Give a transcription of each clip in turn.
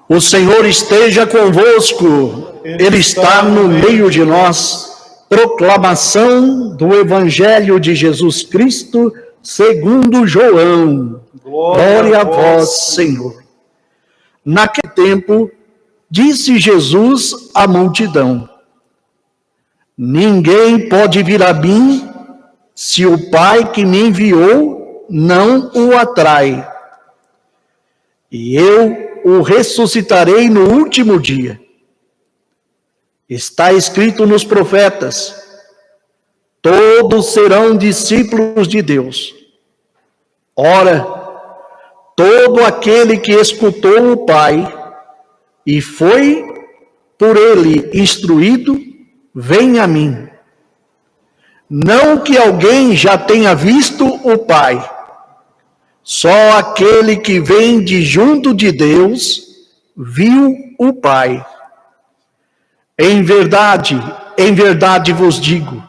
O Senhor esteja convosco, Ele está no meio de nós. Proclamação do Evangelho de Jesus Cristo, segundo João. Glória a vós, Senhor. Naquele tempo, disse Jesus à multidão: Ninguém pode vir a mim se o Pai que me enviou não o atrai. E eu o ressuscitarei no último dia. Está escrito nos profetas: todos serão discípulos de Deus. Ora, todo aquele que escutou o Pai e foi por ele instruído, vem a mim. Não que alguém já tenha visto o Pai, só aquele que vem de junto de Deus viu o Pai. Em verdade vos digo,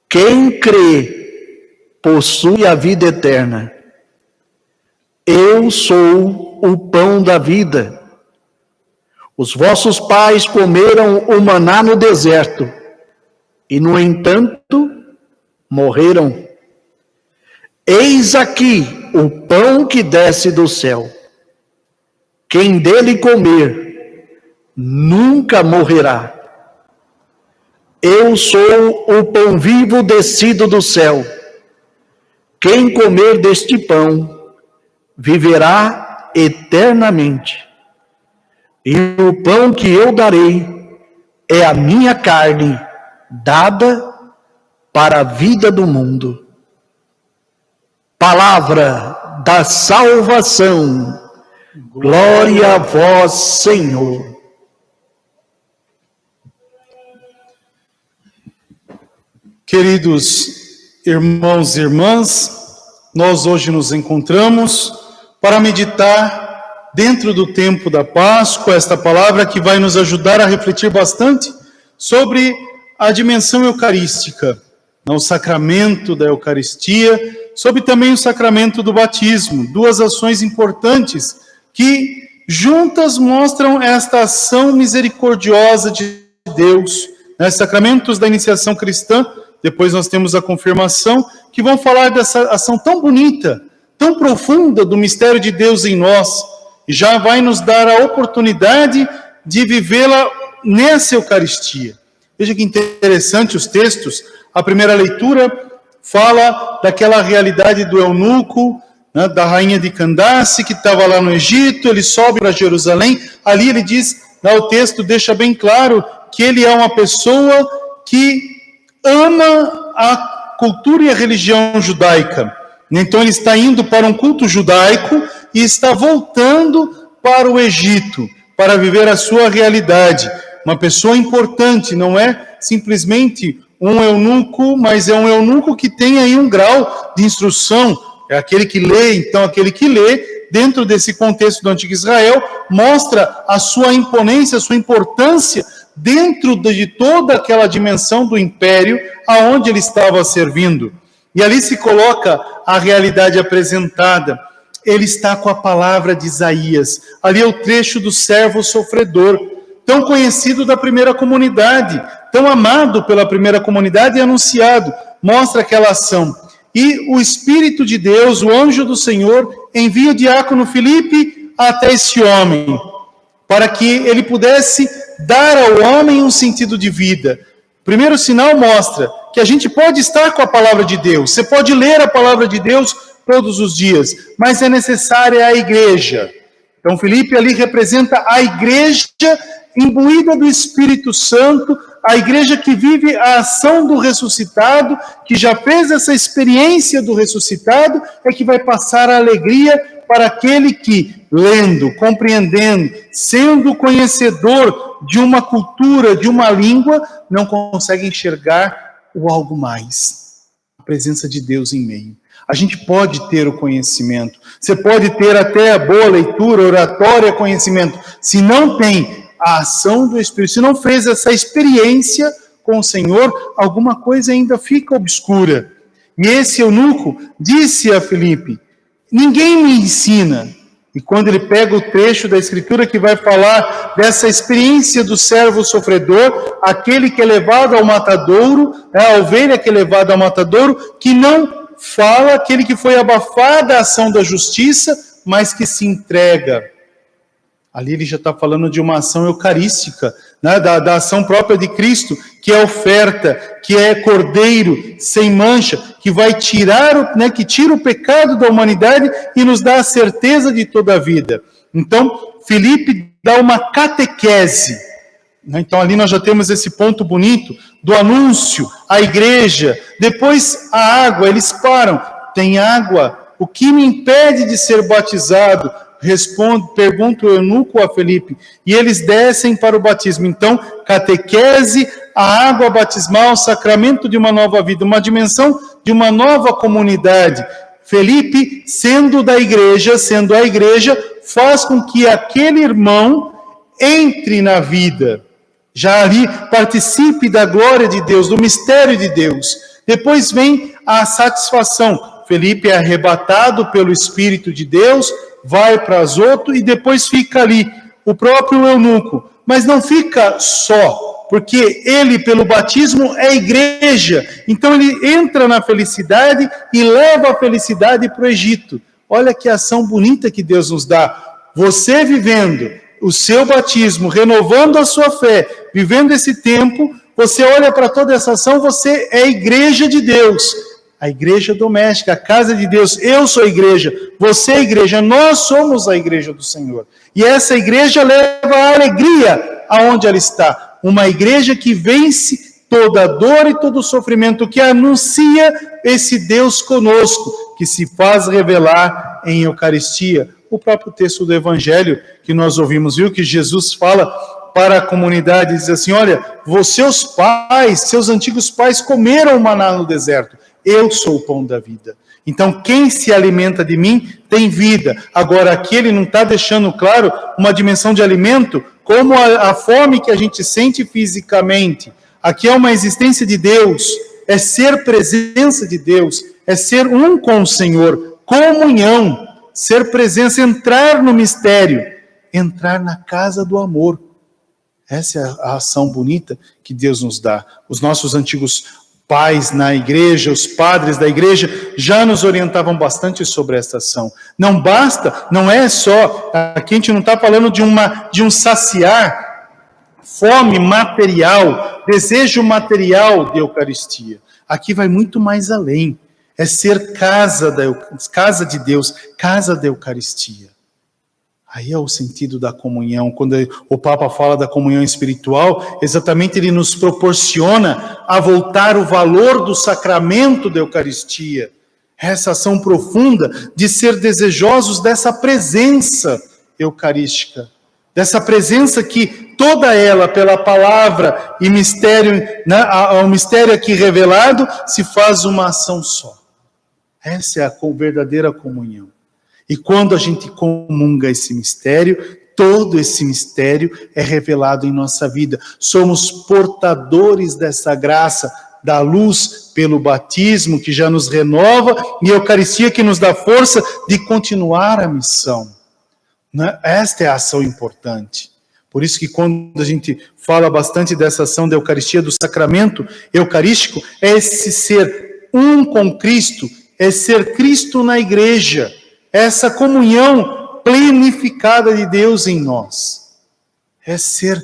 quem crê possui a vida eterna. Eu sou o pão da vida. Os vossos pais comeram o maná no deserto e, no entanto, morreram. Eis aqui o pão que desce do céu. Quem dele comer nunca morrerá. Eu sou o pão vivo descido do céu. Quem comer deste pão viverá eternamente. E o pão que eu darei é a minha carne, dada para a vida do mundo. Palavra da salvação. Glória a vós, Senhor. Queridos irmãos e irmãs, nós hoje nos encontramos para meditar dentro do tempo da Páscoa, esta palavra que vai nos ajudar a refletir bastante sobre a dimensão eucarística, o sacramento da Eucaristia, sobre também o sacramento do batismo, duas ações importantes que juntas mostram esta ação misericordiosa de Deus, sacramentos da iniciação cristã. Depois nós temos a confirmação, que vão falar dessa ação tão bonita, tão profunda do mistério de Deus em nós, e já vai nos dar a oportunidade de vivê-la nessa Eucaristia. Veja que interessante os textos. A primeira leitura fala daquela realidade do eunuco, da rainha de Candace, que estava lá no Egito. Ele sobe para Jerusalém. Ali ele diz, o texto deixa bem claro que ele é uma pessoa que ama a cultura e a religião judaica. Então ele está indo para um culto judaico e está voltando para o Egito, para viver a sua realidade. Uma pessoa importante, não é simplesmente um eunuco, mas é um eunuco que tem aí um grau de instrução. É aquele que lê, então aquele que lê, dentro desse contexto do Antigo Israel, mostra a sua imponência, a sua importância, dentro de toda aquela dimensão do império aonde ele estava servindo. E ali se coloca a realidade apresentada. Ele está com a palavra de Isaías. Ali é o trecho do servo sofredor, tão conhecido da primeira comunidade, tão amado pela primeira comunidade e anunciado. Mostra aquela ação. E o Espírito de Deus, o anjo do Senhor, envia o diácono Filipe até esse homem, para que ele pudesse dar ao homem um sentido de vida. O primeiro sinal mostra que a gente pode estar com a palavra de Deus, você pode ler a palavra de Deus todos os dias, mas é necessária a igreja. Então Filipe ali representa a igreja imbuída do Espírito Santo, a igreja que vive a ação do ressuscitado, que já fez essa experiência do ressuscitado, é que vai passar a alegria para aquele que, lendo, compreendendo, sendo conhecedor de uma cultura, de uma língua, não consegue enxergar o algo mais. A presença de Deus em meio. A gente pode ter o conhecimento. Você pode ter até a boa leitura, oratória, conhecimento. Se não tem a ação do Espírito, se não fez essa experiência com o Senhor, alguma coisa ainda fica obscura. E esse eunuco disse a Filipe: ninguém me ensina. E quando ele pega o trecho da Escritura que vai falar dessa experiência do servo sofredor, aquele que é levado ao matadouro, a ovelha que é levada ao matadouro, que não fala, aquele que foi abafada a ação da justiça, mas que se entrega. Ali ele já está falando de uma ação eucarística, né, da ação própria de Cristo, que é oferta, que é cordeiro sem mancha, que vai tirar, que tira o pecado da humanidade e nos dá a certeza de toda a vida. Então, Filipe dá uma catequese. Então, ali nós já temos esse ponto bonito do anúncio à igreja. Depois, a água, eles param. Tem água? O que me impede de ser batizado? Pergunta o eunuco a Filipe, e eles descem para o batismo. Então, catequese, a água batismal, sacramento de uma nova vida, uma dimensão de uma nova comunidade. Filipe, sendo a igreja, faz com que aquele irmão entre na vida, já ali participe da glória de Deus, do mistério de Deus. Depois vem a satisfação. Filipe é arrebatado pelo Espírito de Deus, vai para Azoto e depois fica ali, o próprio eunuco. Mas não fica só, porque ele, pelo batismo, é igreja. Então ele entra na felicidade e leva a felicidade para o Egito. Olha que ação bonita que Deus nos dá. Você vivendo o seu batismo, renovando a sua fé, vivendo esse tempo, você olha para toda essa ação, você é igreja de Deus. A igreja doméstica, a casa de Deus. Eu sou a igreja, você é a igreja, nós somos a igreja do Senhor. E essa igreja leva a alegria aonde ela está. Uma igreja que vence toda dor e todo sofrimento, que anuncia esse Deus conosco, que se faz revelar em Eucaristia. O próprio texto do Evangelho que nós ouvimos, viu, que Jesus fala para a comunidade, diz assim, olha, seus pais, seus antigos pais comeram o maná no deserto. Eu sou o pão da vida. Então, quem se alimenta de mim tem vida. Agora, aqui ele não está deixando claro uma dimensão de alimento como a fome que a gente sente fisicamente. Aqui é uma existência de Deus, é ser presença de Deus, é ser um com o Senhor, comunhão, ser presença, entrar no mistério, entrar na casa do amor. Essa é a ação bonita que Deus nos dá. Os nossos antigos pais na igreja, os padres da igreja, já nos orientavam bastante sobre essa ação. Não basta, não é só, aqui a gente não está falando de um saciar fome material, desejo material de Eucaristia. Aqui vai muito mais além. É ser casa de Deus, casa da Eucaristia. Aí é o sentido da comunhão. Quando o Papa fala da comunhão espiritual, exatamente ele nos proporciona a voltar o valor do sacramento da Eucaristia. Essa ação profunda de ser desejosos dessa presença eucarística. Dessa presença que toda ela, pela palavra e mistério, ao mistério aqui revelado, se faz uma ação só. Essa é a verdadeira comunhão. E quando a gente comunga esse mistério, todo esse mistério é revelado em nossa vida. Somos portadores dessa graça, da luz pelo batismo que já nos renova e a Eucaristia que nos dá força de continuar a missão. Esta é a ação importante. Por isso que quando a gente fala bastante dessa ação da Eucaristia, do sacramento eucarístico, é esse ser um com Cristo, é ser Cristo na igreja. Essa comunhão plenificada de Deus em nós. É ser,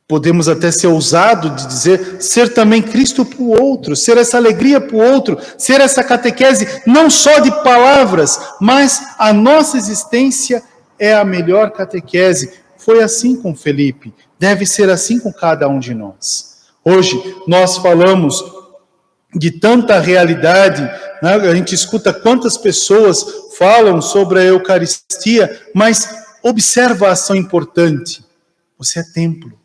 podemos até ser ousado de dizer, ser também Cristo para o outro, ser essa alegria para o outro, ser essa catequese, não só de palavras, mas a nossa existência é a melhor catequese. Foi assim com Felipe, deve ser assim com cada um de nós. Hoje nós falamos de tanta realidade, né? A gente escuta quantas pessoas falam sobre a Eucaristia, mas observa a ação importante. Você é templo,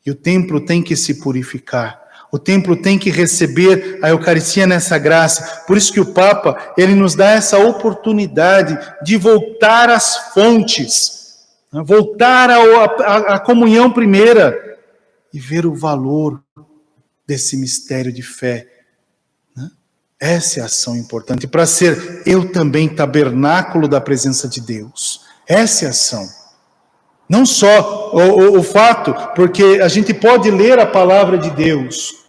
e o templo tem que se purificar. O templo tem que receber a Eucaristia nessa graça. Por isso que o Papa, ele nos dá essa oportunidade de voltar às fontes, né? Voltar à comunhão primeira e ver o valor desse mistério de fé. Essa é a ação importante, para ser eu também tabernáculo da presença de Deus. Essa é a ação. Não só o fato, porque a gente pode ler a palavra de Deus,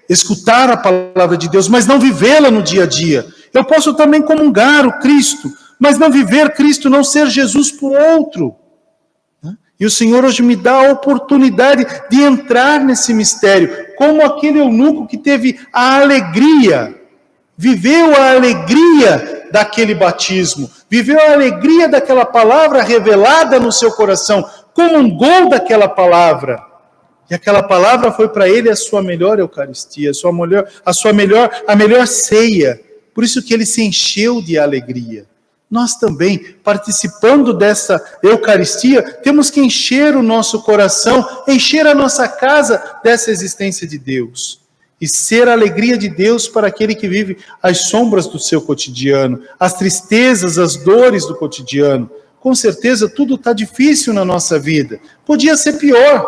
escutar a palavra de Deus, mas não vivê-la no dia a dia. Eu posso também comungar o Cristo, mas não viver Cristo, não ser Jesus por outro. E o Senhor hoje me dá a oportunidade de entrar nesse mistério, como aquele eunuco que teve a alegria, viveu a alegria daquele batismo, viveu a alegria daquela palavra revelada no seu coração, comungou daquela palavra. E aquela palavra foi para ele a sua melhor Eucaristia, a melhor ceia. Por isso que ele se encheu de alegria. Nós também, participando dessa Eucaristia, temos que encher o nosso coração, encher a nossa casa dessa existência de Deus. E ser a alegria de Deus para aquele que vive as sombras do seu cotidiano, as tristezas, as dores do cotidiano. Com certeza tudo está difícil na nossa vida. Podia ser pior,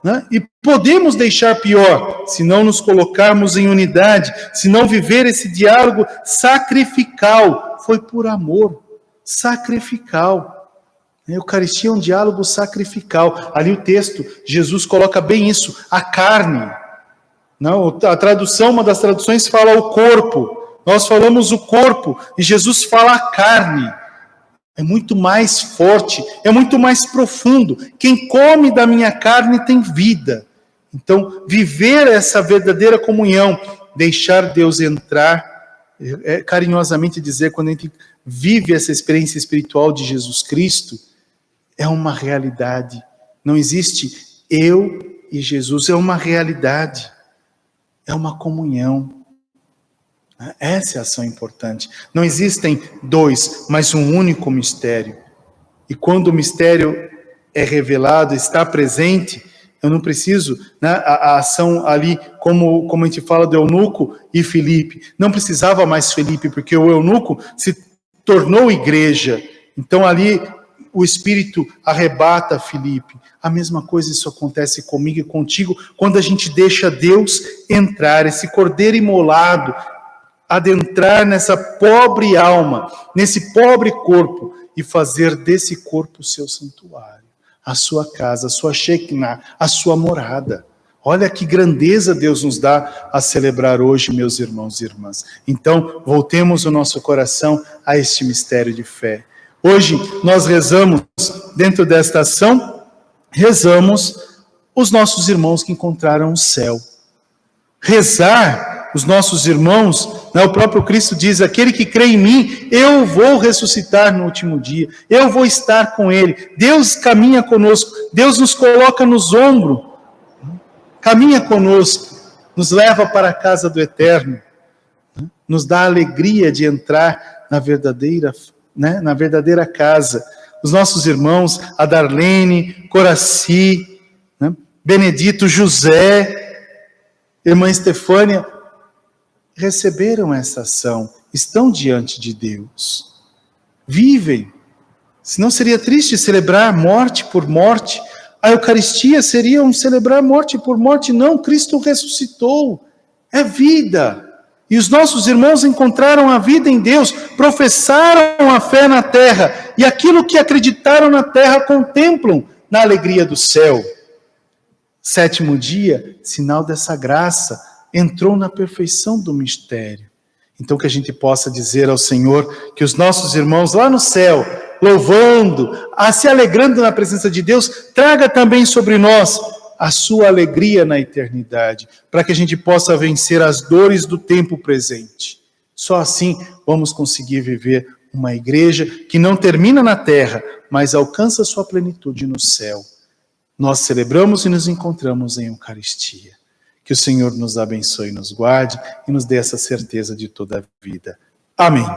né? E podemos deixar pior, se não nos colocarmos em unidade, se não viver esse diálogo sacrificial. Foi por amor, sacrificial. A Eucaristia é um diálogo sacrificial. Ali o texto, Jesus coloca bem isso, a carne. Não, a tradução, uma das traduções fala o corpo. Nós falamos o corpo e Jesus fala a carne. É muito mais forte, é muito mais profundo. Quem come da minha carne tem vida. Então, viver essa verdadeira comunhão, deixar Deus entrar, carinhosamente dizer, quando a gente vive essa experiência espiritual de Jesus Cristo, é uma realidade. Não existe eu e Jesus, é uma realidade. É uma comunhão. Essa é a ação importante. Não existem dois, mas um único mistério. E quando o mistério é revelado, está presente, eu não preciso, né, a ação ali, como a gente fala do eunuco e Filipe. Não precisava mais Filipe, porque o eunuco se tornou igreja. Então ali o Espírito arrebata Filipe. A mesma coisa isso acontece comigo e contigo, quando a gente deixa Deus entrar, esse cordeiro imolado, adentrar nessa pobre alma, nesse pobre corpo, e fazer desse corpo o seu santuário, a sua casa, a sua Shekinah, a sua morada. Olha que grandeza Deus nos dá a celebrar hoje, meus irmãos e irmãs. Então, voltemos o nosso coração a este mistério de fé. Hoje, nós rezamos, dentro desta ação, rezamos os nossos irmãos que encontraram o céu. Rezar os nossos irmãos, né, o próprio Cristo diz, aquele que crê em mim, eu vou ressuscitar no último dia, eu vou estar com ele. Deus caminha conosco, Deus nos coloca nos ombros, caminha conosco, nos leva para a casa do eterno, nos dá a alegria de entrar na verdadeira casa. Os nossos irmãos, a Darlene, Coraci, né, Benedito, José, irmã Estefânia, receberam essa ação, estão diante de Deus, vivem. Senão seria triste celebrar morte por morte. A Eucaristia seria um celebrar morte por morte. Não, Cristo ressuscitou, é vida. E os nossos irmãos encontraram a vida em Deus, professaram a fé na terra, e aquilo que acreditaram na terra contemplam na alegria do céu. Sétimo dia, sinal dessa graça, entrou na perfeição do mistério. Então que a gente possa dizer ao Senhor que os nossos irmãos lá no céu, louvando, se alegrando na presença de Deus, traga também sobre nós a sua alegria na eternidade, para que a gente possa vencer as dores do tempo presente. Só assim vamos conseguir viver uma igreja que não termina na terra, mas alcança sua plenitude no céu. Nós celebramos e nos encontramos em Eucaristia. Que o Senhor nos abençoe e nos guarde e nos dê essa certeza de toda a vida. Amém.